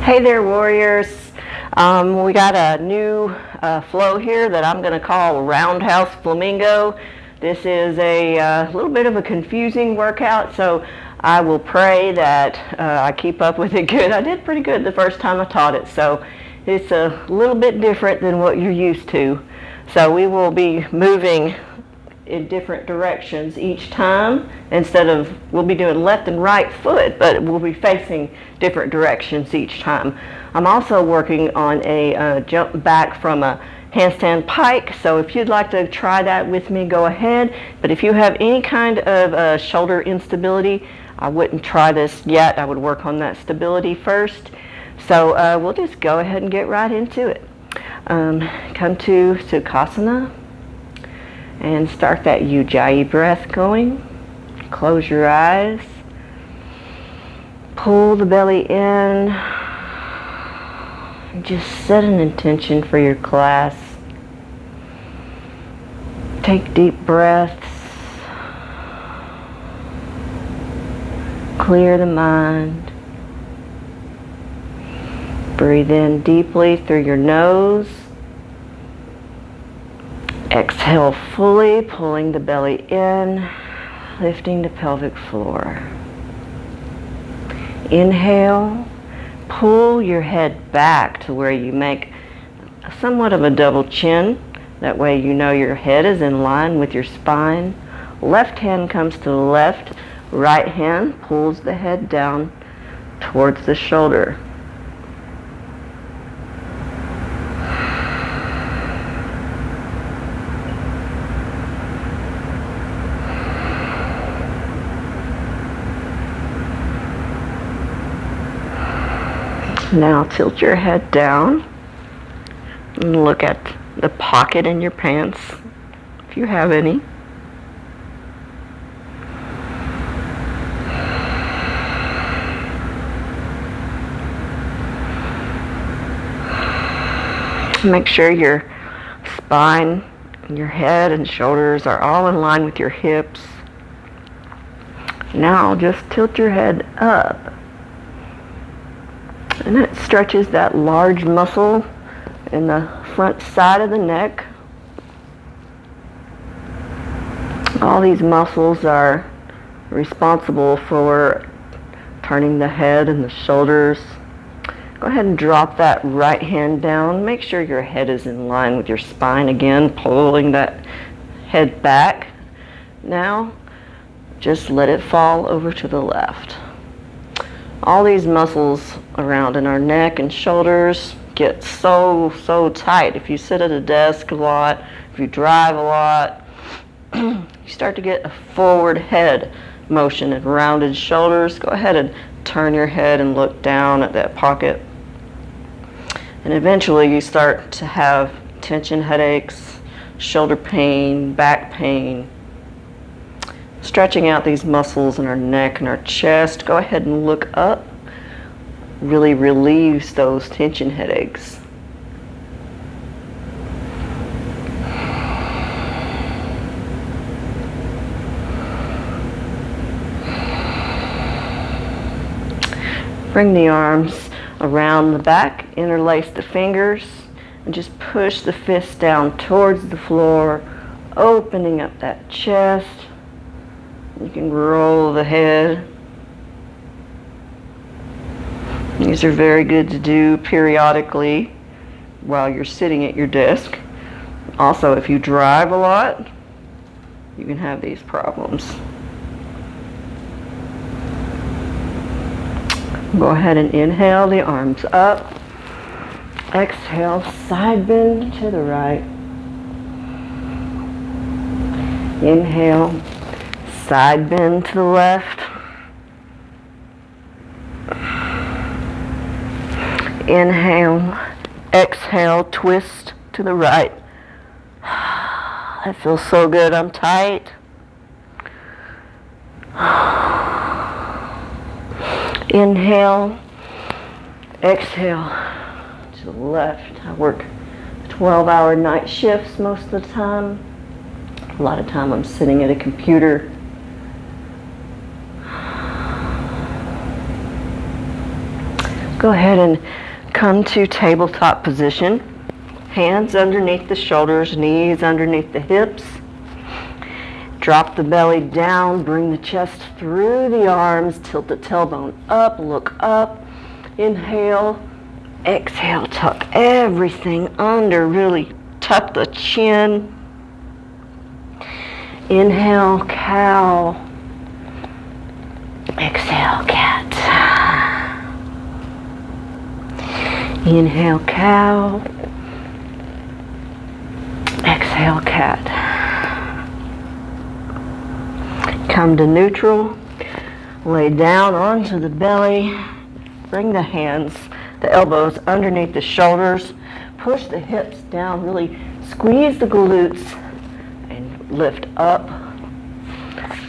Hey there, warriors. We got a new flow here that I'm going to call Roundhouse Flamingo. This is a little bit of a confusing workout, so I will pray that I keep up with it good. I did pretty good the first time I taught it, so it's a little bit different than what you're used to. So we will be moving in different directions each time. We'll be doing left and right foot, but we'll be facing different directions each time. I'm also working on a jump back from a handstand pike, so if you'd like to try that with me, go ahead. But if you have any kind of shoulder instability, I wouldn't try this yet. I would work on that stability first. So we'll just go ahead and get right into it. Come to Sukhasana and start that Ujjayi breath going. Close your eyes. Pull the belly in. Just set an intention for your class. Take deep breaths. Clear the mind. Breathe in deeply through your nose. Exhale fully, pulling the belly in, lifting the pelvic floor. Inhale, pull your head back to where you make somewhat of a double chin. That way you know your head is in line with your spine. Left hand comes to the left, right hand pulls the head down towards the shoulder. Now tilt your head down and look at the pocket in your pants, if you have any. Make sure your spine, your head and shoulders are all in line with your hips. Now just tilt your head up. And it stretches that large muscle in the front side of the neck. All these muscles are responsible for turning the head and the shoulders. Go ahead and drop that right hand down. Make sure your head is in line with your spine again, pulling that head back. Now, just let it fall over to the left. All these muscles around in our neck and shoulders get so tight. If you sit at a desk a lot, if you drive a lot, you start to get a forward head motion and rounded shoulders. Go ahead and turn your head and look down at that pocket. And eventually you start to have tension headaches, shoulder pain, back pain. Stretching out these muscles in our neck and our chest. Go ahead and look up. Really relieves those tension headaches. Bring the arms around the back, interlace the fingers, and just push the fists down towards the floor, opening up that chest. You can roll the head. These are very good to do periodically while you're sitting at your desk. Also, if you drive a lot, you can have these problems. Go ahead and inhale the arms up. Exhale, side bend to the right. Inhale, side bend to the left. Inhale, exhale, twist to the right. That feels so good. I'm tight. Inhale, exhale to the left. I work 12-hour night shifts most of the time. A lot of time I'm sitting at a computer. Go ahead and come to tabletop position. Hands underneath the shoulders, knees underneath the hips. Drop the belly down, bring the chest through the arms, tilt the tailbone up, look up. Inhale, exhale, tuck everything under, really tuck the chin. Inhale, cow. Exhale, cat. Inhale, cow. Exhale, cat. Come to neutral. Lay down onto the belly. Bring the hands, the elbows underneath the shoulders. Push the hips down. Really squeeze the glutes and lift up.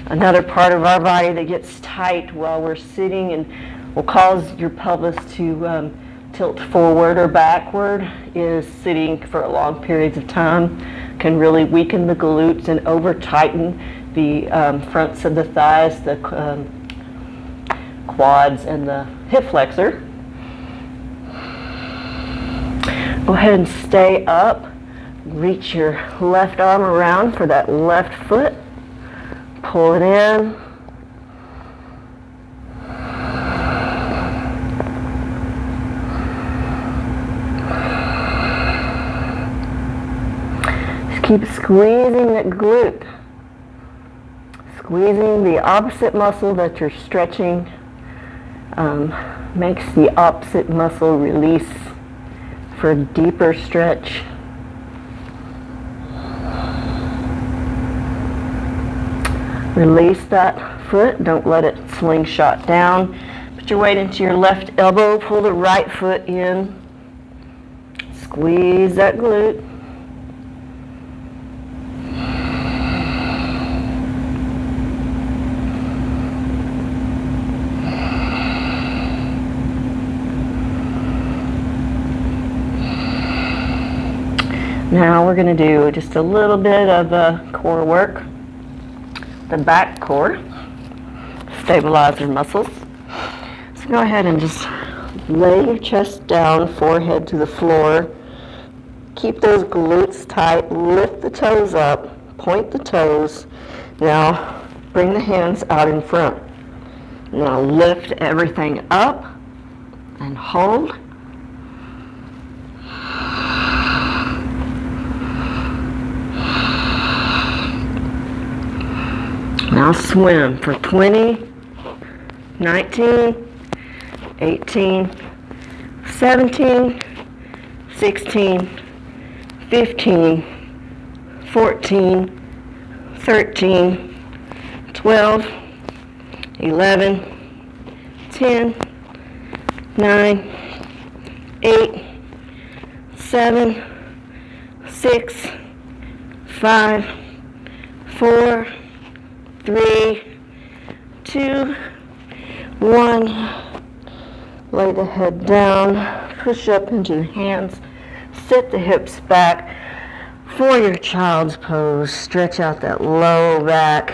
Another part of our body that gets tight while we're sitting and will cause your pelvis to tilt forward or backward is sitting for long periods of time. Can really weaken the glutes and over tighten the fronts of the thighs, the quads, and the hip flexor. Go ahead and stay up. Reach your left arm around for that left foot. Pull it in. Just keep squeezing that glute. Squeezing the opposite muscle that you're stretching makes the opposite muscle release for a deeper stretch. Release that foot. Don't let it slingshot down. Put your weight into your left elbow. Pull the right foot in. Squeeze that glute. Now we're going to do just a little bit of core work. The back core, stabilizer muscles. So go ahead and just lay your chest down, forehead to the floor. Keep those glutes tight, lift the toes up, point the toes. Now bring the hands out in front. Now lift everything up and hold. Now swim for 20, 19, 18, 17, 16, 15, 14, 13, 12, 11, 10, 9, 8, 7, 6, 5, 4, 3, 2, 1. Lay the head down, push up into the hands, sit the hips back for your child's pose. Stretch out that low back.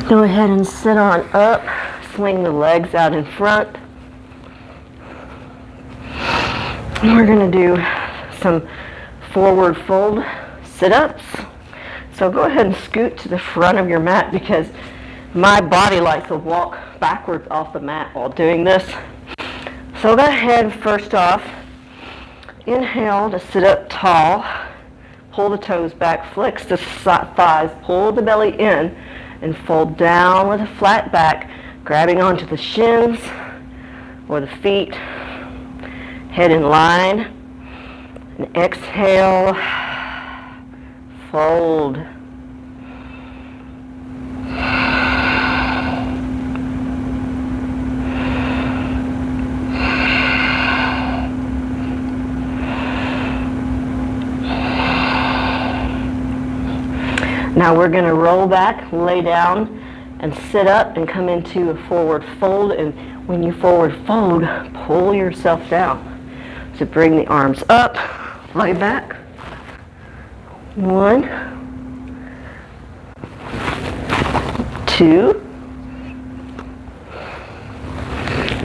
Go ahead and sit on up, swing the legs out in front. And we're going to do some forward fold sit-ups. So go ahead and scoot to the front of your mat because my body likes to walk backwards off the mat while doing this. So go ahead, first off, inhale to sit up tall, pull the toes back, flex the thighs, pull the belly in, and fold down with a flat back, grabbing onto the shins or the feet, head in line, and exhale, fold. Now we're going to roll back, lay down, and sit up and come into a forward fold. And when you forward fold, pull yourself down. So bring the arms up, lay back. 1, 2.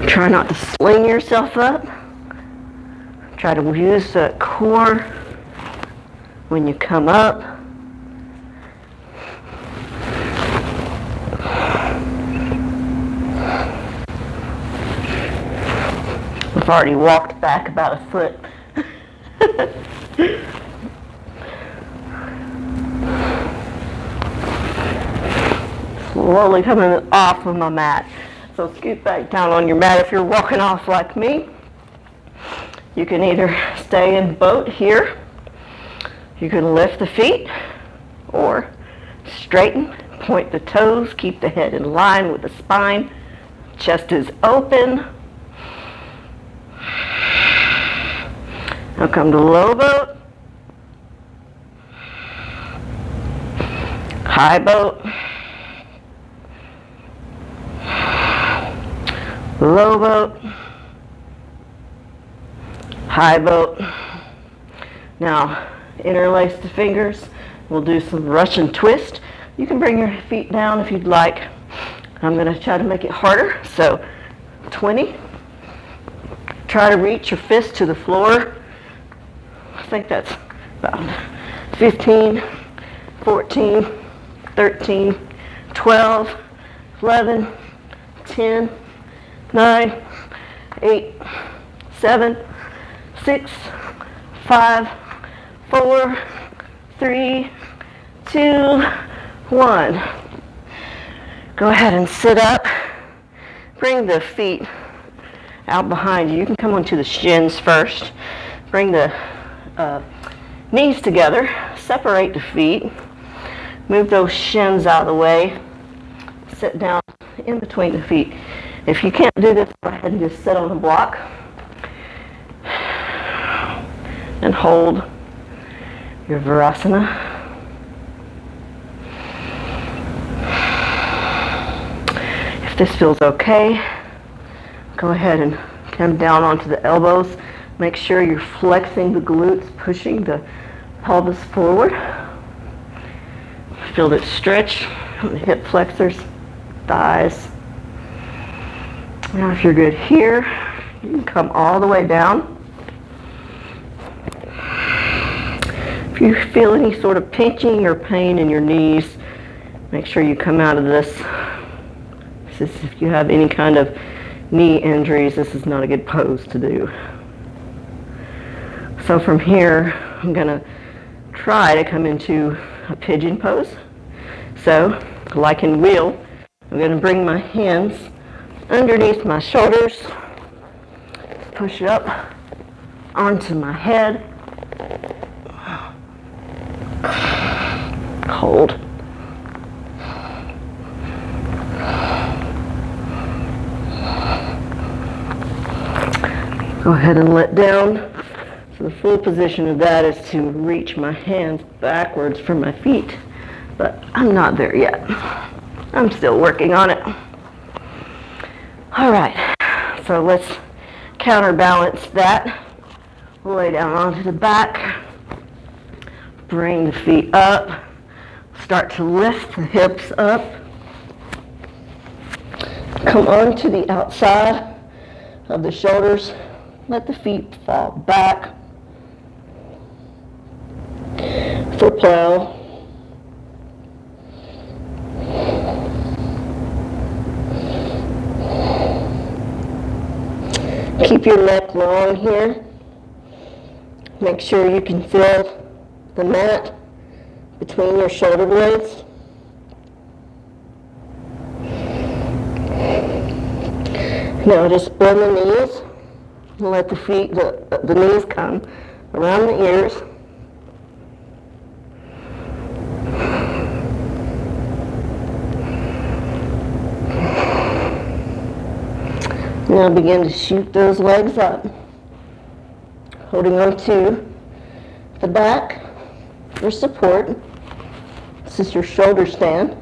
Try not to sling yourself up. Try to use the core when you come up. I've already walked back about a foot. Slowly coming off of my mat. So scoot back down on your mat if you're walking off like me. You can either stay in boat here. You can lift the feet or straighten, point the toes, keep the head in line with the spine. Chest is open. Now come to low boat. High boat. Low boat, high boat. Now interlace the fingers. We'll do some Russian twist. You can bring your feet down if you'd like. I'm going to try to make it harder. So 20. Try to reach your fist to the floor. I think that's about 15, 14, 13, 12, 11, 10, 9, 8, 7, 6, 5, 4, 3, 2, 1. Go ahead and sit up. Bring the feet out behind you. You can come onto the shins first. Bring the knees together. Separate the feet. Move those shins out of the way. Sit down in between the feet. If you can't do this, go ahead and just sit on a block and hold your Virasana. If this feels okay, go ahead and come down onto the elbows. Make sure you're flexing the glutes, pushing the pelvis forward. Feel that stretch on the hip flexors, thighs. Now if you're good here, you can come all the way down. If you feel any sort of pinching or pain in your knees, make sure you come out of this. If you have any kind of knee injuries, this is not a good pose to do. So from here, I'm going to try to come into a pigeon pose. So, like in wheel, I'm going to bring my hands underneath my shoulders, push it up onto my head, hold. Go ahead and let down. So the full position of that is to reach my hands backwards from my feet, but I'm not there yet. I'm still working on it. All right, so let's counterbalance that. Lay down onto the back. Bring the feet up. Start to lift the hips up. Come onto the outside of the shoulders. Let the feet fall back. For plow. Keep your neck long here. Make sure you can feel the mat between your shoulder blades. Now just bend the knees and let the feet, the knees come around the ears. Now begin to shoot those legs up, holding on to the back for support. This is your shoulder stand.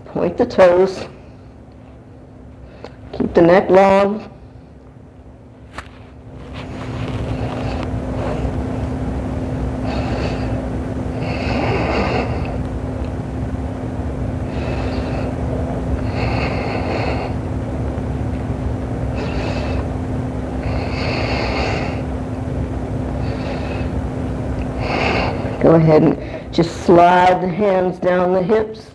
Point the toes. Keep the neck long. Go ahead and just slide the hands down the hips.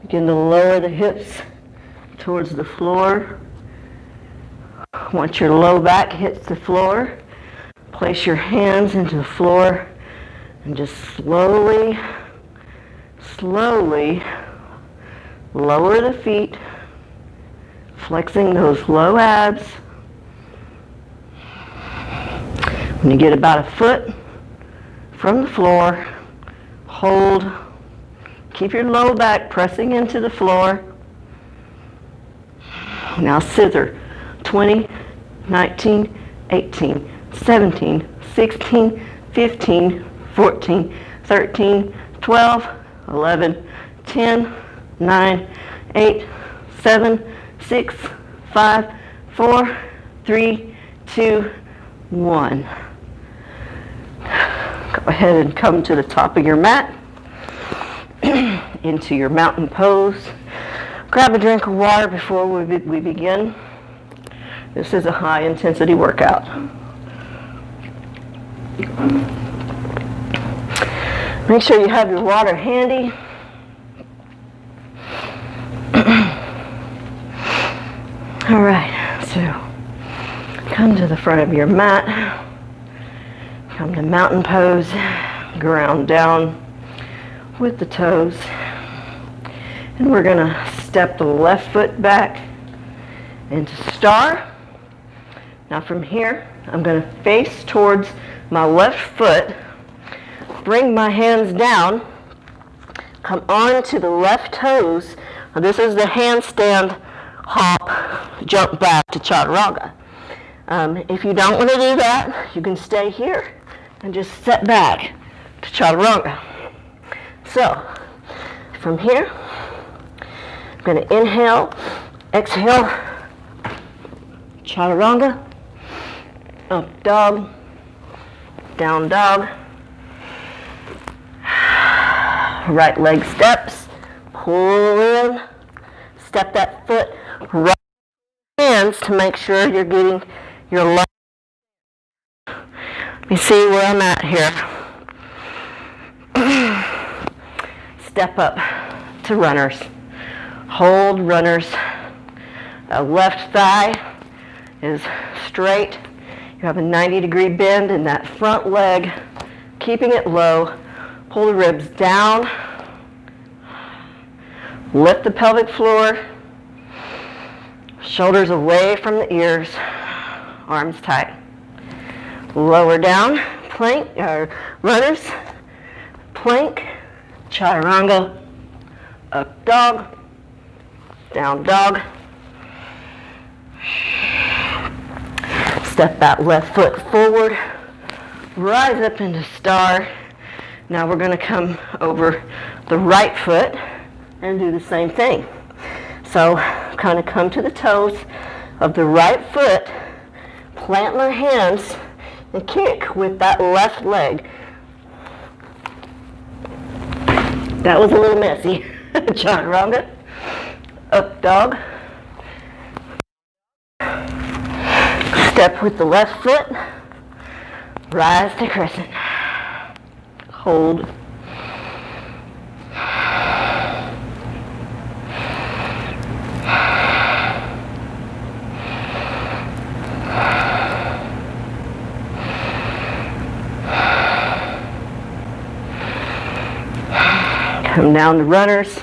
Begin to lower the hips towards the floor. Once your low back hits the floor, place your hands into the floor and just slowly, slowly lower the feet, flexing those low abs. When you get about a foot from the floor, hold. Keep your low back pressing into the floor. Now scissor. 20, 19, 18, 17, 16, 15, 14, 13, 12, 11, 10, 9, 8, 7, 6, 5, 4, 3, 2, 1. Go ahead and come to the top of your mat, into your mountain pose. Grab a drink of water before we begin. This is a high intensity workout. Make sure you have your water handy. All right, so come to the front of your mat. Come to mountain pose. Ground down with the toes. And we're going to step the left foot back into star. Now from here, I'm going to face towards my left foot, bring my hands down, come on to the left toes. Now this is the handstand hop, jump back to chaturanga. If you don't want to do that, you can stay here and just set back to chaturanga. So from here, I'm going to inhale, exhale, chaturanga, up dog, down dog, right leg steps, pull in, step that foot right hands to make sure you're getting your leg. Let me see where I'm at here. Step up to runners. Hold runners. The left thigh is straight. You have a 90-degree bend in that front leg, keeping it low. Pull the ribs down. Lift the pelvic floor. Shoulders away from the ears. Arms tight. Lower down. Plank, or runners. Plank. Chaturanga. Up dog. Down dog. Step that left foot forward. Rise up into star. Now we're going to come over the right foot and do the same thing. So kind of come to the toes of the right foot, plant my hands, and kick with that left leg. That was a little messy. Chaturanga. Up dog. Step with the left foot. Rise to crescent. Hold. Come down to runners.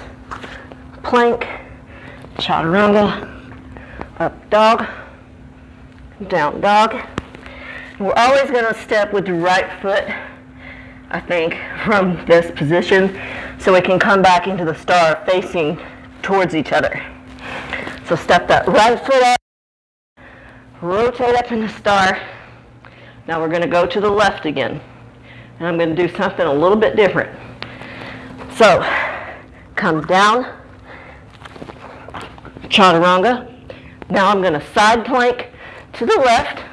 Plank. Chaturanga. Up dog. Down dog. We're always going to step with the right foot, I think, from this position so we can come back into the star facing towards each other. So step that right foot up, rotate up in the star. Now we're going to go to the left again. And I'm going to do something a little bit different. So come down, chaturanga. Now I'm going to side plank to the left.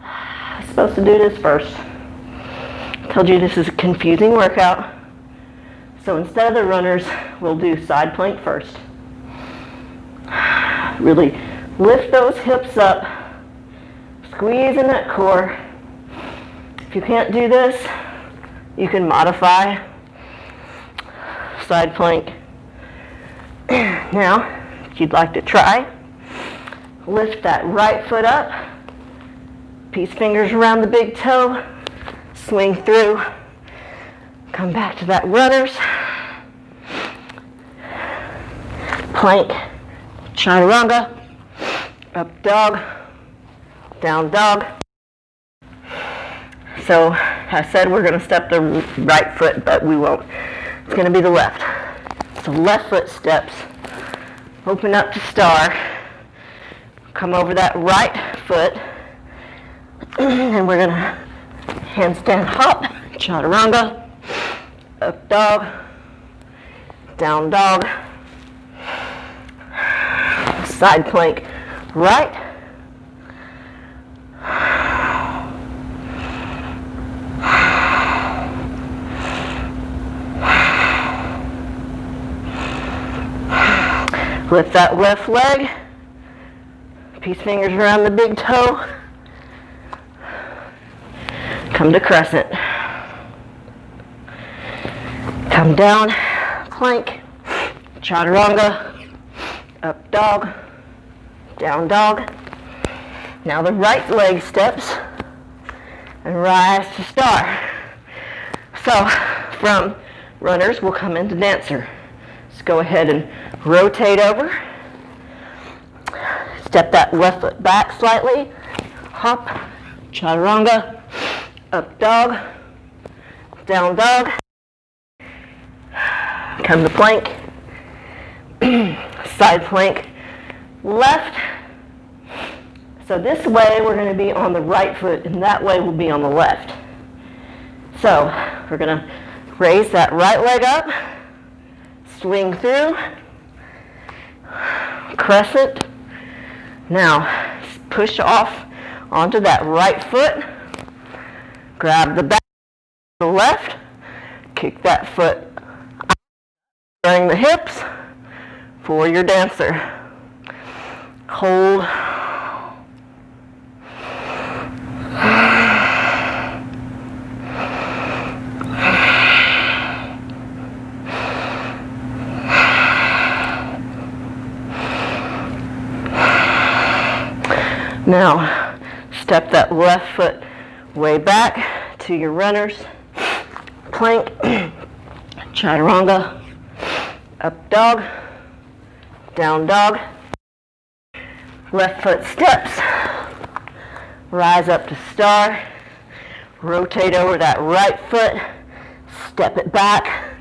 I'm supposed to do this first. I told you this is a confusing workout. So instead of the runners, we'll do side plank first. Really lift those hips up. Squeeze in that core. If you can't do this, you can modify side plank. Now, if you'd like to try, lift that right foot up, peace fingers around the big toe, swing through, come back to that runners, plank, chaturanga, up dog, down dog. So I said we're going to step the right foot, but we won't. It's going to be the left. So left foot steps, open up to star, come over that right foot, and we're going to handstand hop, chaturanga, up dog, down dog, side plank right, lift that left leg, peace fingers around the big toe, come to crescent, come down, plank, chaturanga, up dog, down dog. Now the right leg steps and rise to star. So from runners, we'll come into dancer. Let's go ahead and rotate over. Step that left foot back slightly. Hop, chaturanga, up dog, down dog. Come to plank. Side plank left. So this way we're going to be on the right foot, and that way we'll be on the left. So we're going to raise that right leg up, swing through, crescent. Now push off onto that right foot, grab the back to the left, kick that foot out, during the hips for your dancer. Hold. Now, step that left foot way back to your runners. Plank, chaturanga, up dog, down dog. Left foot steps, rise up to star, rotate over that right foot, step it back,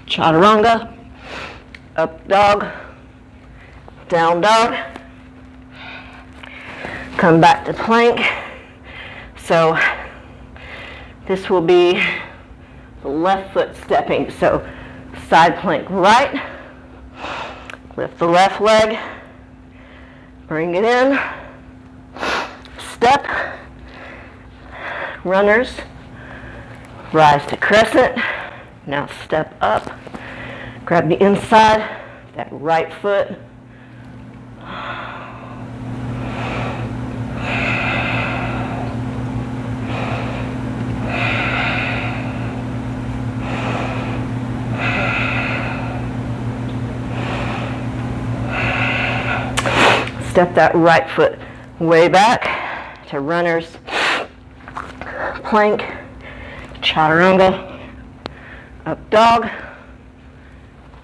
chaturanga, up dog, down dog. Come back to plank. So this will be the left foot stepping. So side plank right, lift the left leg, bring it in, step, runners, rise to crescent. Now step up, grab the inside, that right foot. Step that right foot way back to runners, plank, chaturanga, up dog,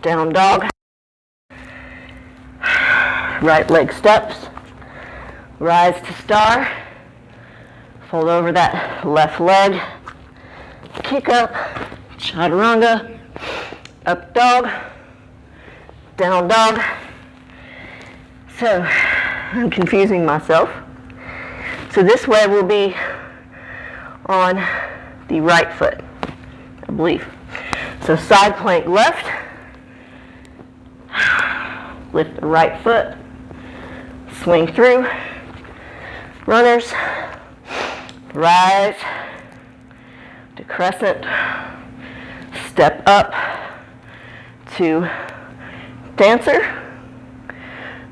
down dog. Right leg steps, rise to star, fold over that left leg, kick up, chaturanga, up dog, down dog. So I'm confusing myself. So this way we'll be on the right foot, I believe. So side plank left, Lift the right foot, swing through. Runners, rise to crescent, step up to dancer.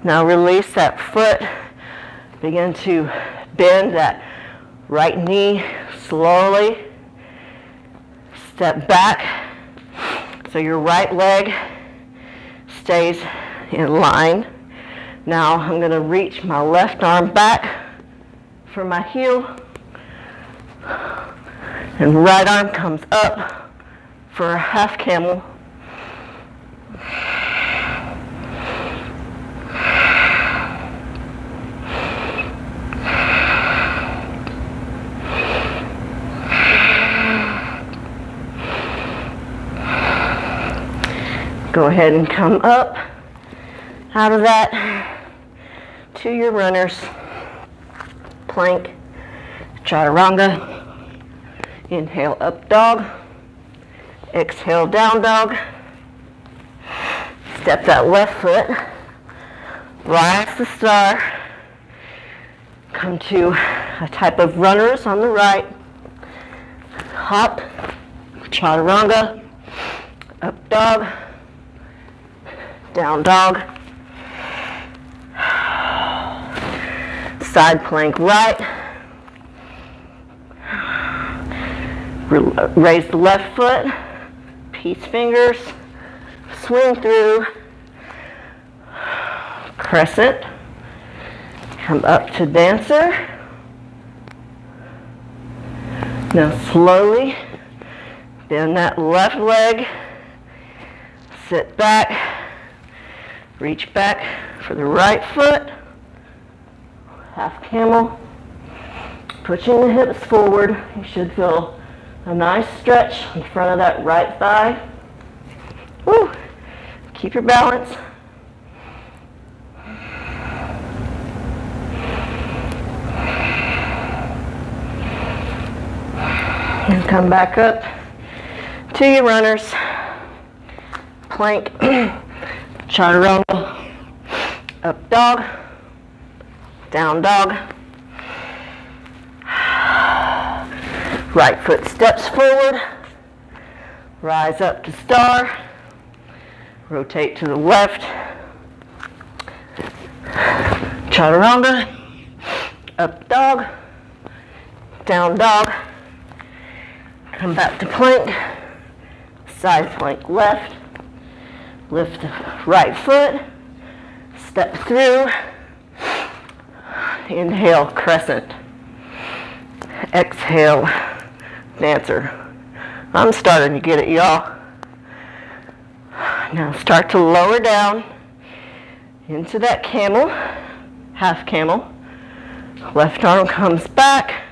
Now release that foot, begin to bend that right knee slowly, step back so your right leg stays in line. Now I'm going to reach my left arm back for my heel, and right arm comes up for a half camel. Go ahead and come up out of that to your runners. Plank, chaturanga. Inhale, up dog. Exhale, down dog. Step that left foot. Rise to star. Come to a type of runners on the right. Hop, chaturanga. Up dog. Down dog. Side plank right. Raise the left foot. Peace fingers. Swing through. Crescent. Come up to dancer. Now slowly bend that left leg. Sit back. Reach back for the right foot. Half camel. Pushing the hips forward. You should feel a nice stretch in front of that right thigh. Woo. Keep your balance. And come back up to your runners. Plank. Chaturanga, up dog, down dog. Right foot steps forward, rise up to star, rotate to the left. Chaturanga, up dog, down dog. Come back to plank, side plank left. Lift the right foot, step through, inhale, crescent, exhale, dancer. I'm starting to get it, y'all. Now start to lower down into that camel, half camel. Left arm comes back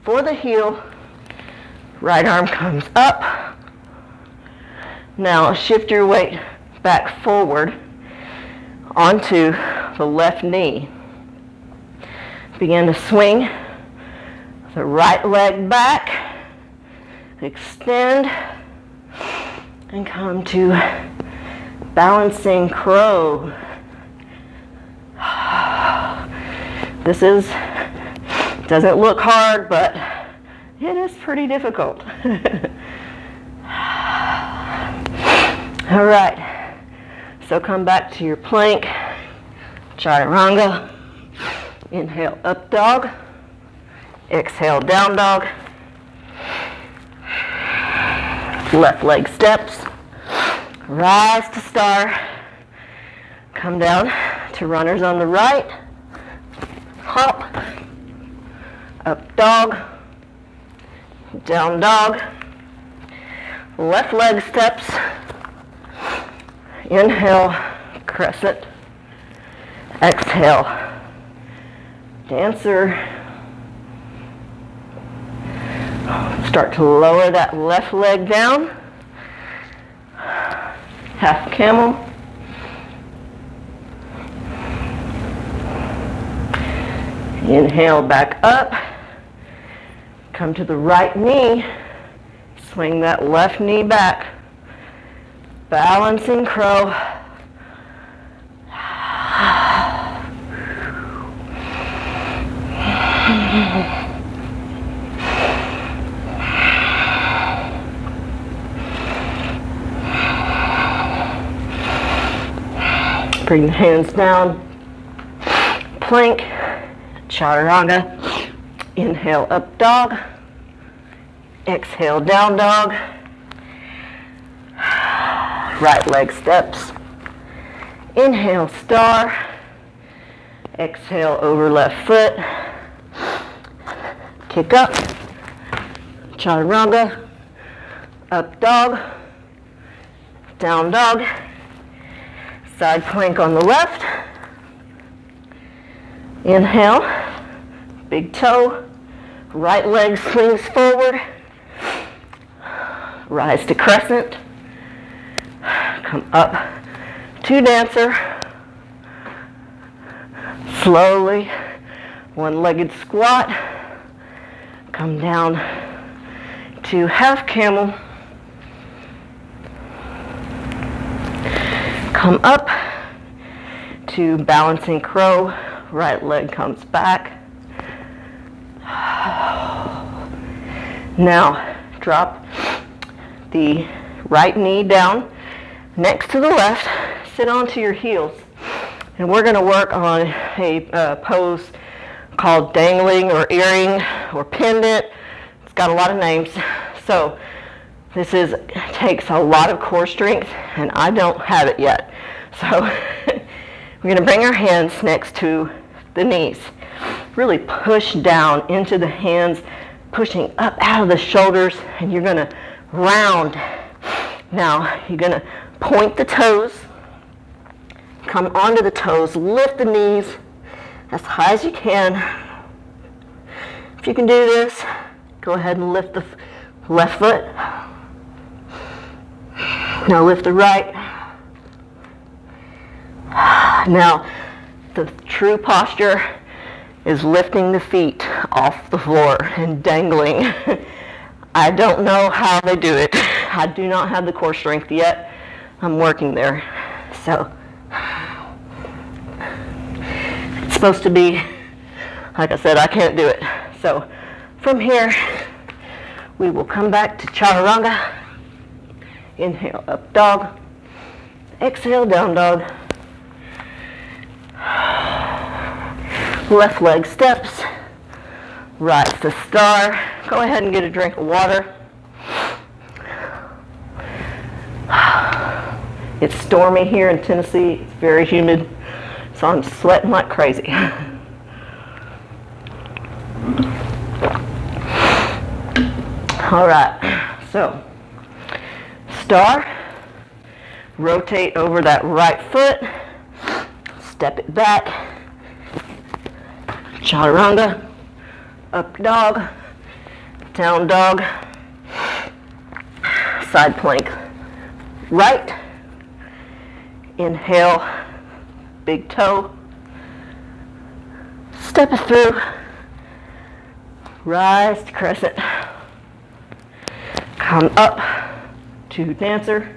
for the heel, right arm comes up. Now shift your weight back forward onto the left knee. Begin to swing the right leg back, extend, and come to balancing crow. This doesn't look hard, but it is pretty difficult. All right, so come back to your plank, chaturanga. Inhale, up dog. Exhale, down dog. Left leg steps. Rise to star. Come down to runners on the right. Hop. Up dog. Down dog. Left leg steps. Inhale, crescent. Exhale, dancer. Start to lower that left leg down. Half camel. Inhale, back up. Come to the right knee. Swing that left knee back. Balancing crow. Bring the hands down. Plank, chaturanga. Inhale, up dog. Exhale, down dog. Right leg steps. Inhale, star. Exhale, over left foot. Kick up. Chaturanga. Up dog. Down dog. Side plank on the left. Inhale. Big toe. Right leg swings forward. Rise to crescent. Come up to dancer. Slowly, one-legged squat. Come down to half camel. Come up to balancing crow. Right leg comes back. Now, drop the right knee down next to the left. Sit onto your heels. And we're going to work on a pose called dangling or earring or pendant. It's got a lot of names. So this takes a lot of core strength, and I don't have it yet. So we're going to bring our hands next to the knees. Really push down into the hands, pushing up out of the shoulders, and you're going to round. Now you're going to point the toes. Come onto the toes, lift the knees as high as you can. If you can do this, go ahead and lift the left foot. Now lift the right. Now, the true posture is lifting the feet off the floor and dangling. I don't know how they do it. I do not have the core strength yet. I'm working there. So, it's supposed to be, like I said, I can't do it. So, from here, we will come back to chaturanga. Inhale, up dog. Exhale, down dog. Left leg steps. Rise to star. Go ahead and get a drink of water. It's stormy here in Tennessee. It's very humid, so I'm sweating like crazy. All right, so star, rotate over that right foot, step it back, chaturanga, up dog, down dog, side plank, right, inhale, big toe, step it through, rise to crescent, come up to dancer,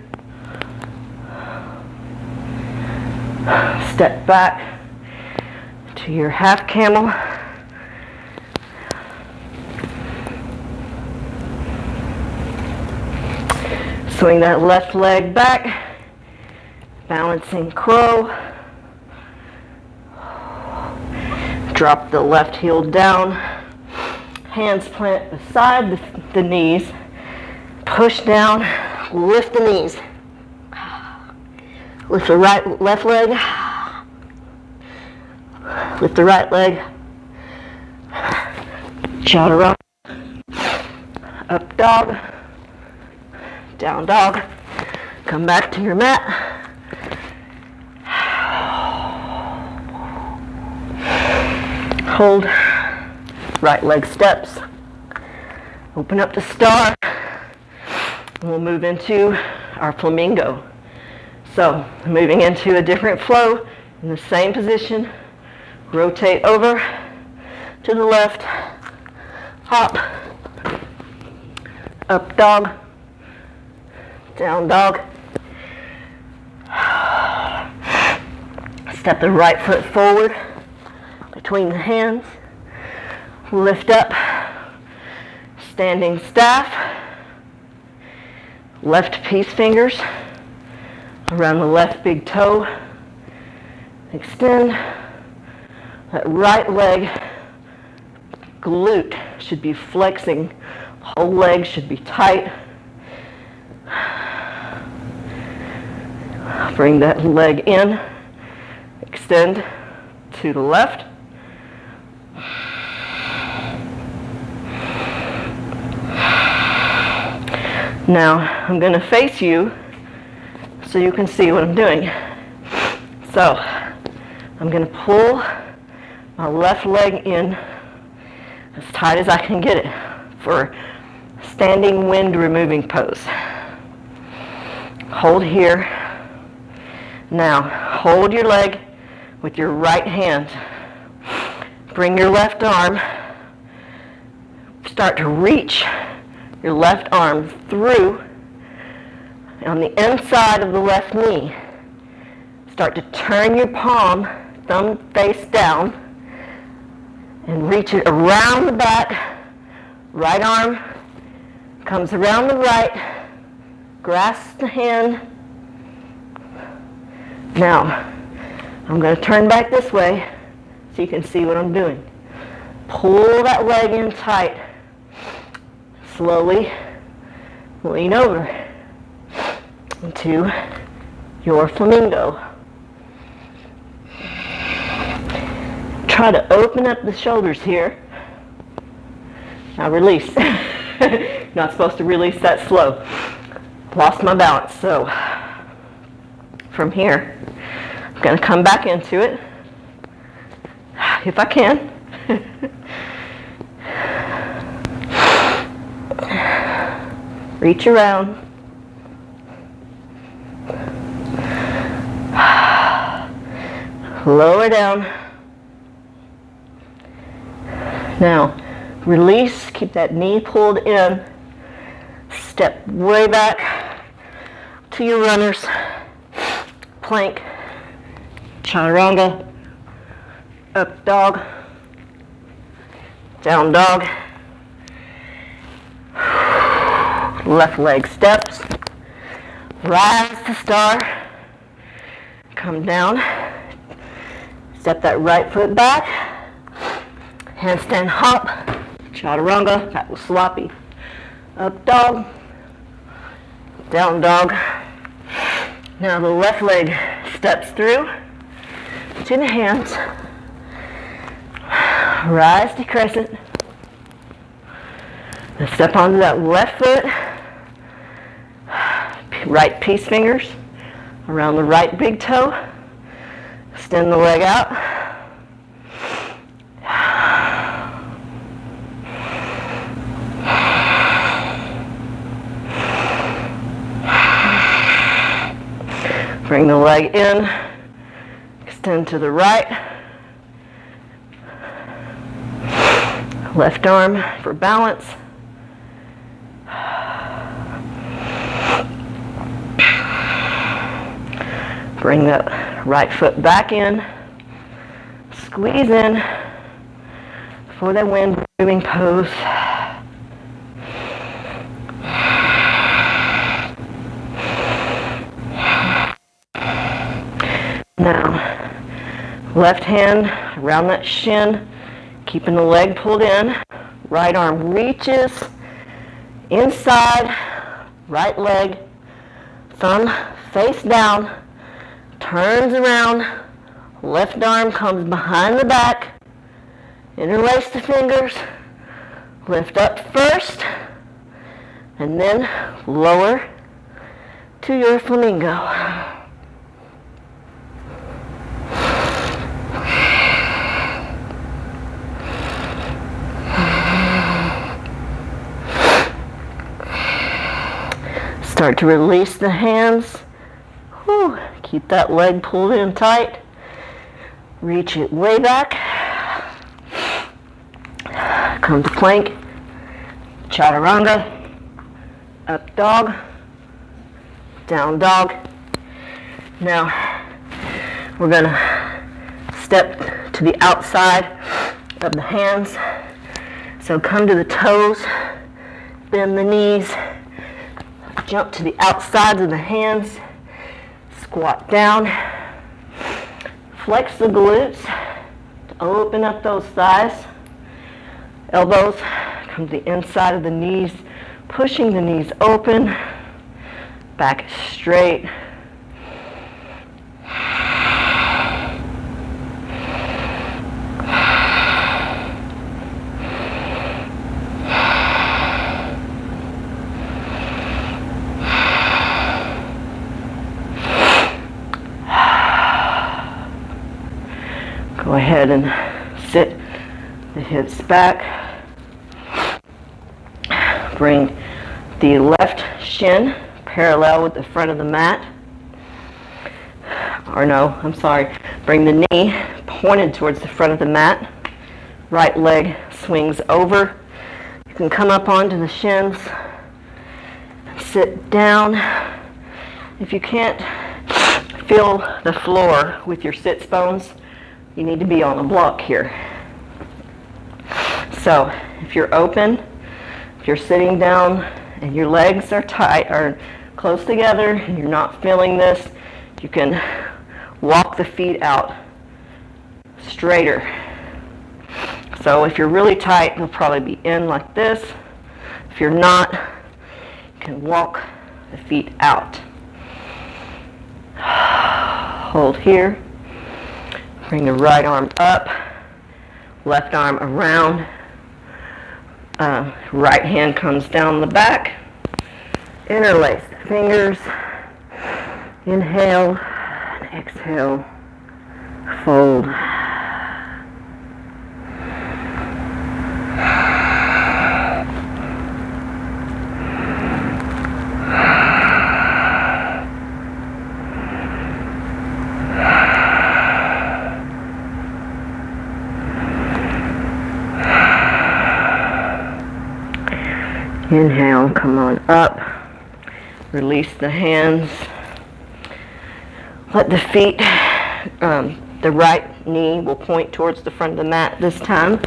step back to your half camel, swing that left leg back, balancing crow, drop the left heel down, hands plant beside the knees, push down, lift the knees, lift the left leg, lift the right leg, chaturanga, up dog, down dog, come back to your mat. Hold, right leg steps, open up to star, and we'll move into our flamingo. So, moving into a different flow, in the same position, rotate over to the left, hop, up dog, down dog, step the right foot forward between the hands, Lift up, standing staff, left peace fingers around the left big toe. Extend. That right leg glute should be flexing. Whole leg should be tight. Bring that leg in. Extend to the left. Now I'm going to face you so you can see what I'm doing. So I'm going to pull my left leg in as tight as I can get it for standing wind removing pose. Hold here. Now hold your leg with your right hand. Bring your left arm. Start to reach your left arm through on the inside of the left knee. Start to turn your palm, thumb face down, and reach it around the back. Right arm comes around the right, grasp the hand. Now, I'm going to turn back this way so you can see what I'm doing. Pull that leg in tight. Slowly lean over into your flamingo. Try to open up the shoulders here. Now release. You're not supposed to release that slow. Lost my balance. So from here, I'm going to come back into it if I can. Reach around. Lower down. Now, release. Keep that knee pulled in. Step way back to your runners. Plank. Chaturanga. Up dog. Down dog. Left leg steps, rise to star, come down, step that right foot back, handstand hop, chaturanga, that was sloppy, up dog, down dog. Now the left leg steps through to the hands, rise to crescent, and step onto that left foot. Right peace fingers around the right big toe. Extend the leg out. Bring the leg in. Extend to the right. Left arm for balance. Bring that right foot back in. Squeeze in for that wind moving pose. Now, left hand around that shin, keeping the leg pulled in. Right arm reaches inside, right leg, thumb face down. Turns around, left arm comes behind the back, interlace the fingers, lift up first, and then lower to your flamingo. Start to release the hands. Whew. Keep that leg pulled in tight. Reach it way back. Come to plank. Chaturanga. Up dog. Down dog. Now we're going to step to the outside of the hands. So come to the toes, bend the knees, jump to the outsides of the hands, squat down, flex the glutes to open up those thighs, elbows come to the inside of the knees, pushing the knees open, back straight. Go ahead and sit the hips back. Bring the left shin parallel with the front of the mat. Or no, I'm sorry. Bring the knee pointed towards the front of the mat. Right leg swings over. You can come up onto the shins. Sit down. If you can't feel the floor with your sits bones, you need to be on a block here. So if you're open, if you're sitting down and your legs are tight or close together and you're not feeling this, you can walk the feet out straighter. So if you're really tight, they'll probably be in like this. If you're not, you can walk the feet out. Hold here. Bring the right arm up, left arm around, right hand comes down the back, interlace the fingers, inhale, and exhale, fold. Inhale, come on up, release the hands, let the feet, the right knee will point towards the front of the mat this time,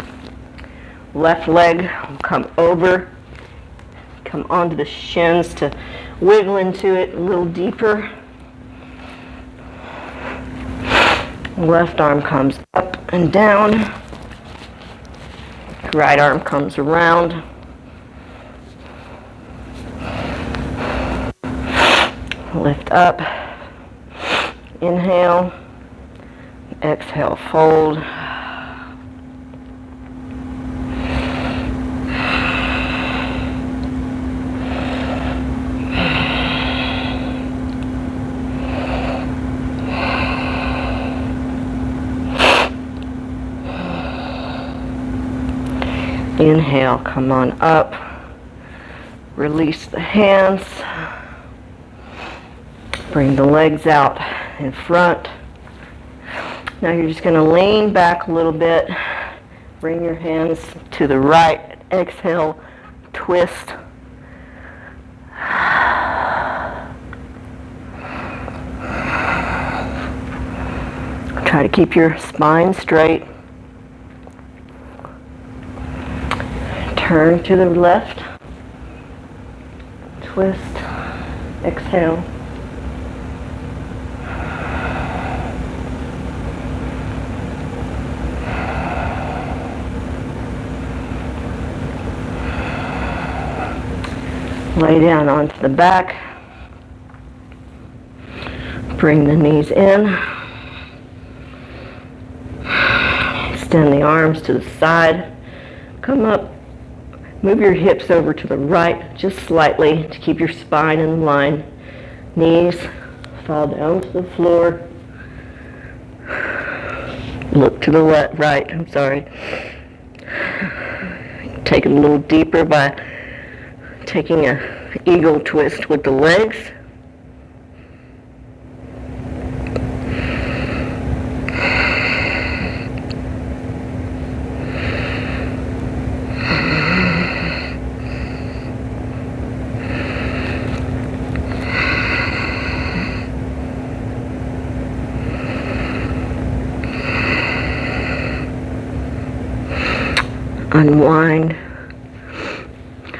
left leg will come over, come onto the shins to wiggle into it a little deeper, left arm comes up and down, right arm comes around, lift up, inhale, exhale, fold. Inhale, come on up, release the hands. Bring the legs out in front. Now you're just going to lean back a little bit. Bring your hands to the right. Exhale, twist. Try to keep your spine straight. Turn to the left. Twist. Exhale. Lay down onto the back. Bring the knees in. Extend the arms to the side. Come up. Move your hips over to the right just slightly to keep your spine in line. Knees fall down to the floor. Look to the right, I'm sorry. Take it a little deeper by taking an eagle twist with the legs. Unwind.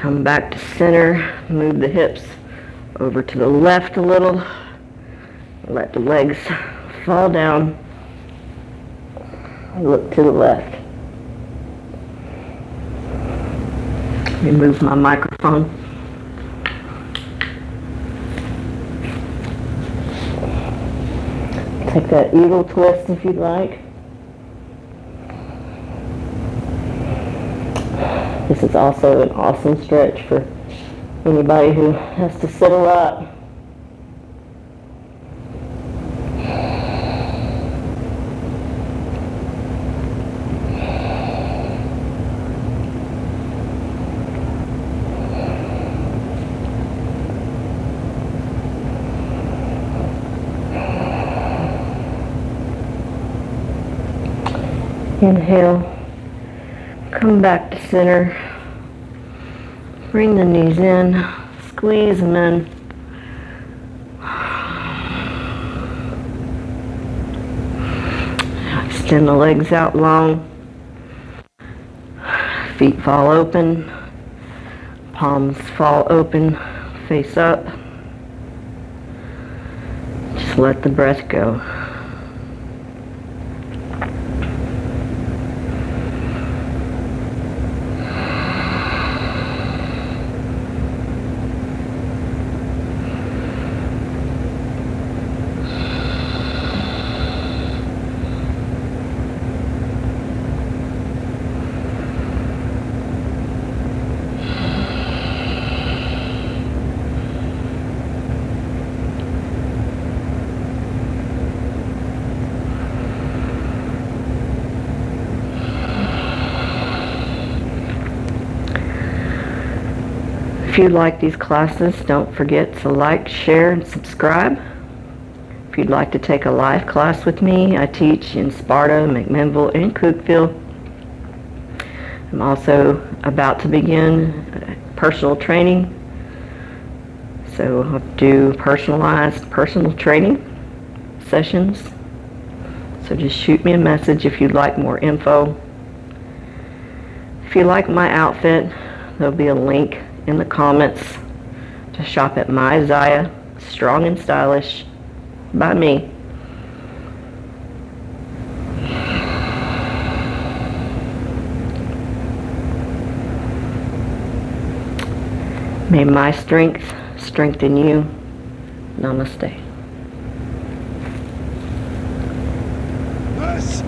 Come back to center, move the hips over to the left a little. Let the legs fall down. Look to the left. Remove my microphone. Take that eagle twist if you'd like. This is also an awesome stretch for anybody who has to sit a lot. Inhale, come back to center, bring the knees in, squeeze them in. Extend the legs out long, feet fall open, palms fall open, face up. Just let the breath go. If you like these classes, don't forget to like, share, and subscribe. If you'd like to take a live class with me, I teach in Sparta, McMinnville, and Cookeville. I'm also about to begin personal training. So I'll do personalized personal training sessions. So just shoot me a message if you'd like more info. If you like my outfit, there'll be a link in the comments to shop at My Zaya, Strong and Stylish by me. May my strength strengthen you. Namaste. Us.